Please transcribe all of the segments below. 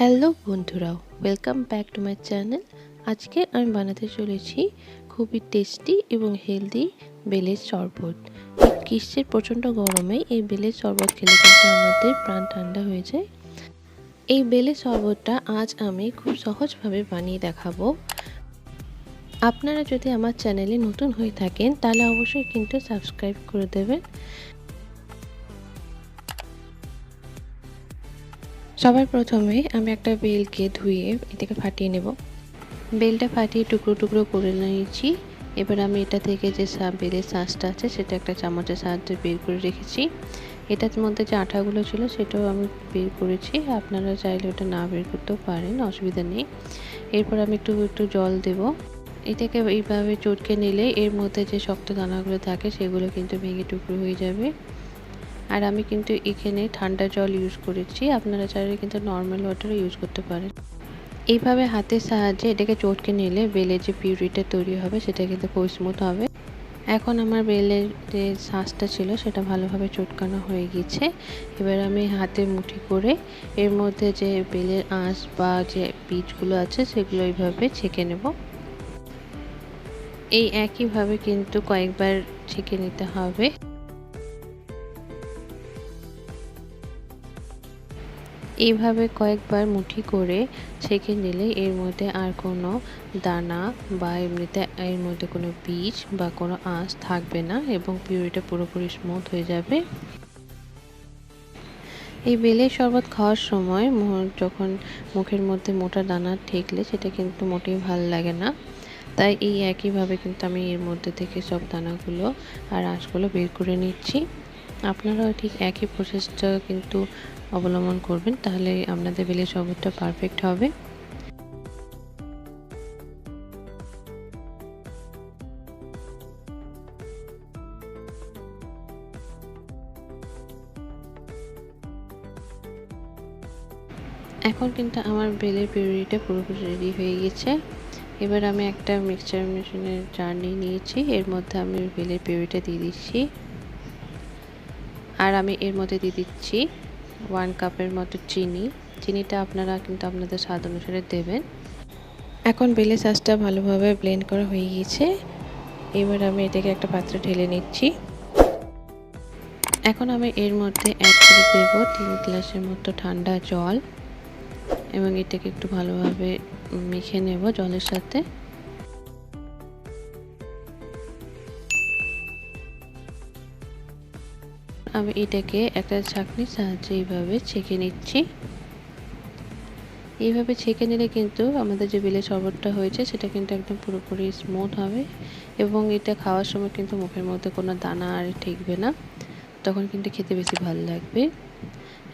Hello বন্ধুরা, welcome back to my channel. আজকে আমি বানাতে চলেছি খুবই টেস্টি এবং হেলদি বেলের শরবত। এই গ্রীষ্মের প্রচণ্ড গরমে এই বেলের শরবত খেলে কিন্তু আমাদের প্রাণ ঠান্ডা হয়ে যায়। এই বেলের শরবতটা আজ আমি খুব সহজভাবে বানিয়ে দেখাবো। আপনারা যদি আমার চ্যানেলে নতুন হয়ে থাকেন তাহলে অবশ্যই কিন্তু সাবস্ক্রাইব করে দেবেন। সবার প্রথমে আমি একটা বেলকে ধুয়ে এটাকে ফাটিয়ে নেব। বেলটা ফাটিয়ে টুকরো টুকরো করে নিয়েছি। এবার আমি এটা থেকে যে বেলের শাঁসটা আছে সেটা একটা চামচের সাহায্যে বের করে রেখেছি। এটার মধ্যে যে আঠাগুলো ছিল সেটাও আমি বের করেছি। আপনারা চাইলে ওটা না বের করতেও পারেন, অসুবিধা নেই। এরপর আমি একটু জল দেব। এটাকে এইভাবে চটকে নিলে এর মধ্যে যে শক্ত দানাগুলো থাকে সেগুলো কিন্তু ভেঙে টুকরো হয়ে যাবে। আর আমি কিন্তু এখানে ঠান্ডা জল ইউজ করেছি, আপনারা চাইলে কিন্তু নর্মাল ওয়াটারও ইউজ করতে পারেন। এইভাবে হাতের সাহায্যে এটাকে চটকে নিলে বেলের যে পিউরিটা তৈরি হবে সেটা কিন্তু খুব স্মুথ হবে। এখন আমার বেলের যে শাঁসটা ছিল সেটা ভালোভাবে চটকানো হয়ে গেছে। এবার আমি হাতে মুঠি করে এর মধ্যে যে বেলের আঁশ বা যে বীজগুলো আছে সেগুলো এইভাবে ছেঁকে নেব। এই একইভাবে কিন্তু কয়েকবার ছেঁকে নিতে হবে। এইভাবে কয়েকবার মুঠি করে ছেঁকে নিলে এর মধ্যে আর কোনো দানা বা এমনিতে এর মধ্যে কোনো বীজ বা কোনো আঁশ থাকবে না এবং পিউরিটা পুরোপুরি স্মুথ হয়ে যাবে। এই বেলের শরবত খাওয়ার সময় যখন মুখের মধ্যে মোটা দানা ঠেকলে সেটা কিন্তু মোটেই ভালো লাগে না। তাই এই একইভাবে কিন্তু আমি এর মধ্যে থেকে সব দানাগুলো আর আঁশগুলো বের করে নিচ্ছি। আপনারাও ঠিক একই প্রসেসটা কিন্তু অবলম্বন করবেন, তাহলে আপনাদের বেলের শরবতটা পারফেক্ট হবে। এখন কিন্তু আমার বেলের পিউরিটা পুরোপুরি রেডি হয়ে গেছে। এবার আমি একটা মিক্সচার মেশিনের জার নিয়েছি, এর মধ্যে আমি বেলের পিউরিটা দিয়ে দিচ্ছি। আর আমি এর মধ্যে দিয়ে দিচ্ছি 1 কাপের মতো চিনিটা আপনারা কিন্তু আপনাদের স্বাদ অনুসারে দেবেন। এখন বেলের শাঁসটা ভালোভাবে ব্লেন্ড করা হয়ে গিয়েছে। এবার আমি এটাকে একটা পাত্রে ঢেলে নিচ্ছি। এখন আমি এর মধ্যে অ্যাড করে দেব 3 গ্লাসের মতো ঠান্ডা জল এবং এটাকে একটু ভালোভাবে মেখে নেব জলের সাথে। আমি এটাকে একটা ছাঁকনির সাহায্যে এইভাবে ছেঁকে নিচ্ছি। এইভাবে ছেঁকে নিলে কিন্তু আমাদের যে বেলের শরবতটা হয়েছে সেটা কিন্তু একদম পুরোপুরি স্মুথ হবে এবং এটা খাওয়ার সময় কিন্তু মুখের মধ্যে কোনো দানা আর ঠেকবে না, তখন কিন্তু খেতে বেশি ভালো লাগবে।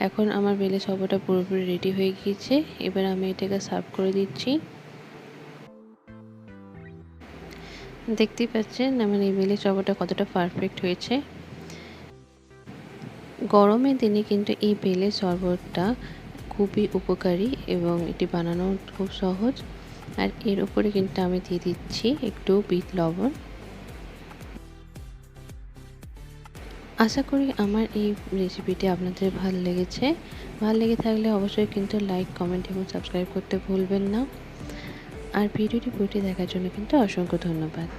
এখন আমার বেলের শরবতটা পুরোপুরি রেডি হয়ে গিয়েছে। এবার আমি এটাকে সার্ভ করে দিচ্ছি। দেখতেই পাচ্ছেন আমার এই বেলের শরবতটা কতটা পারফেক্ট হয়েছে। গরমের দিনে কিন্তু এই বেলের শরবতটা খুবই উপকারী এবং এটি বানানো খুব সহজ। আর এর উপরে কিন্তু আমি দিয়ে দিচ্ছি একটু বিট লবণ। আশা করি আমার এই রেসিপিটি আপনাদের ভালো লেগেছে। ভালো লেগে থাকলে অবশ্যই কিন্তু লাইক, কমেন্ট এবং সাবস্ক্রাইব করতে ভুলবেন না। আর ভিডিওটি দেখার জন্য কিন্তু অসংখ্য ধন্যবাদ।